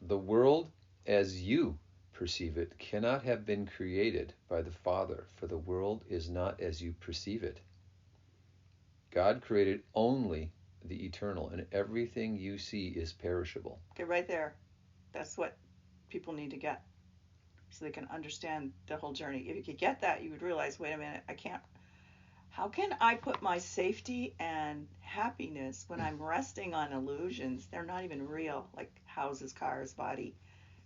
The world as you perceive it cannot have been created by the Father, for the world is not as you perceive it. God created only the eternal, and everything you see is perishable. Okay, right there. That's what people need to get so they can understand the whole journey. If you could get that, you would realize, wait a minute, how can I put my safety and happiness when I'm resting on illusions? They're not even real, like houses, cars, body.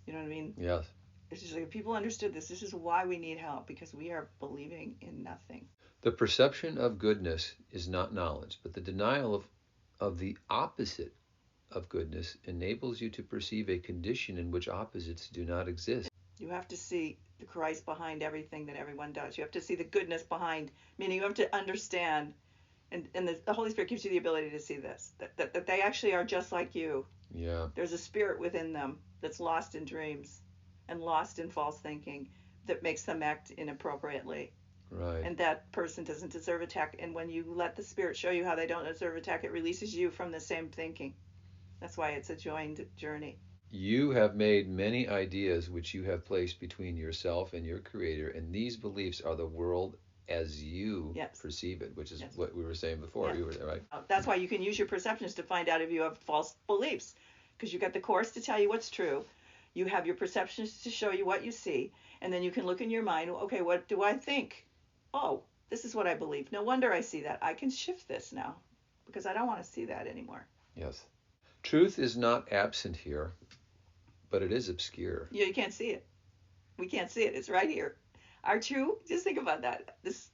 You know what I mean? Yes. It's just like if people understood this is why we need help, because we are believing in nothing. The perception of goodness is not knowledge, but the denial of the opposite of goodness enables you to perceive a condition in which opposites do not exist. You have to see the Christ behind everything that everyone does. You have to see the goodness behind, meaning you have to understand, and the Holy Spirit gives you the ability to see this, that they actually are just like you. Yeah. There's a spirit within them that's lost in dreams and lost in false thinking that makes them act inappropriately. Right. And that person doesn't deserve attack. And when you let the Spirit show you how they don't deserve attack, it releases you from the same thinking. That's why it's a joined journey. You have made many ideas which you have placed between yourself and your Creator, and these beliefs are the world as you perceive it, which is what we were saying before. Yeah. You were right. That's why you can use your perceptions to find out if you have false beliefs, because you got the Course to tell you what's true. You have your perceptions to show you what you see, and then you can look in your mind. Okay, what do I think? Oh, this is what I believe. No wonder I see that. I can shift this now because I don't want to see that anymore. Yes. Truth is not absent here, but it is obscure. Yeah, you can't see it. We can't see it. It's right here. Our true, just think about that. This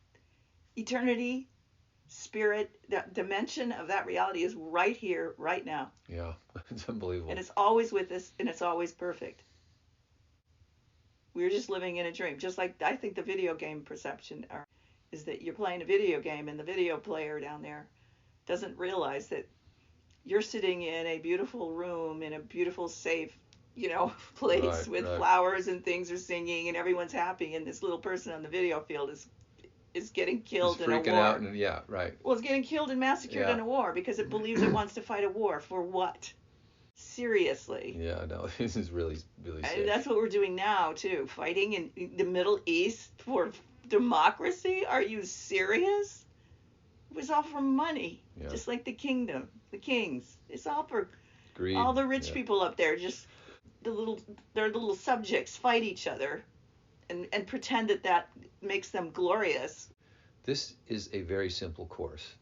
eternity, spirit, that dimension of that reality is right here, right now. Yeah, it's unbelievable. And it's always with us, and it's always perfect. We're just living in a dream. Just like I think the video game perception is that you're playing a video game, and the video player down there doesn't realize that you're sitting in a beautiful room in a beautiful, safe, place with flowers and things are singing and everyone's happy, and this little person on the video field is getting killed in a war. Freaking out, and yeah, right. Well, it's getting killed and massacred in a war because it believes it wants to fight a war for what? Seriously. Yeah, no, this is really, really sick. And that's what we're doing now too, fighting in the Middle East for democracy. Are you serious? It was all for money, just like the kingdom, the kings. It's all for greed. All the rich people up there, just their little subjects fight each other and pretend that makes them glorious. This is a very simple course.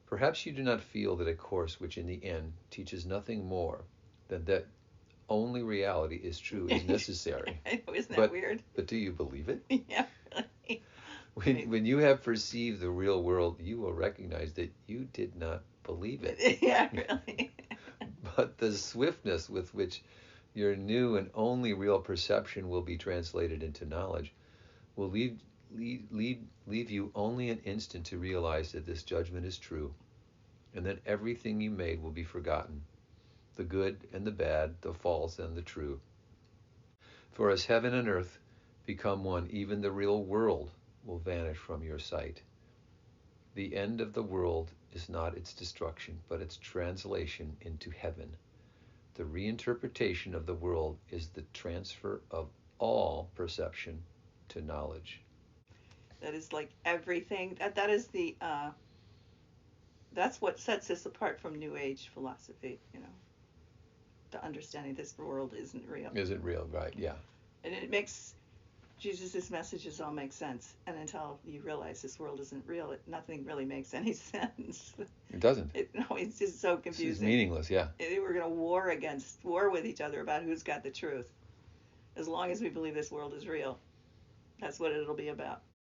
Perhaps you do not feel that a course which in the end teaches nothing more than that only reality is true is necessary. Isn't that weird? But do you believe it? Yeah, really. When you have perceived the real world, you will recognize that you did not believe it. Yeah, really. But the swiftness with which your new and only real perception will be translated into knowledge will leave you only an instant to realize that this judgment is true, and that everything you made will be forgotten, the good and the bad, the false and the true. For as heaven and earth become one, even the real world will vanish from your sight. The end of the world is not its destruction, but its translation into heaven. The reinterpretation of the world is the transfer of all perception to knowledge. That is like everything. That is the that's what sets us apart from New Age philosophy. The understanding this world isn't real. Isn't real, right? Yeah. And it makes Jesus' messages all make sense. And until you realize this world isn't real, nothing really makes any sense. It doesn't. It's just so confusing. It's meaningless, yeah. We're going to war with each other about who's got the truth. As long as we believe this world is real, that's what it'll be about.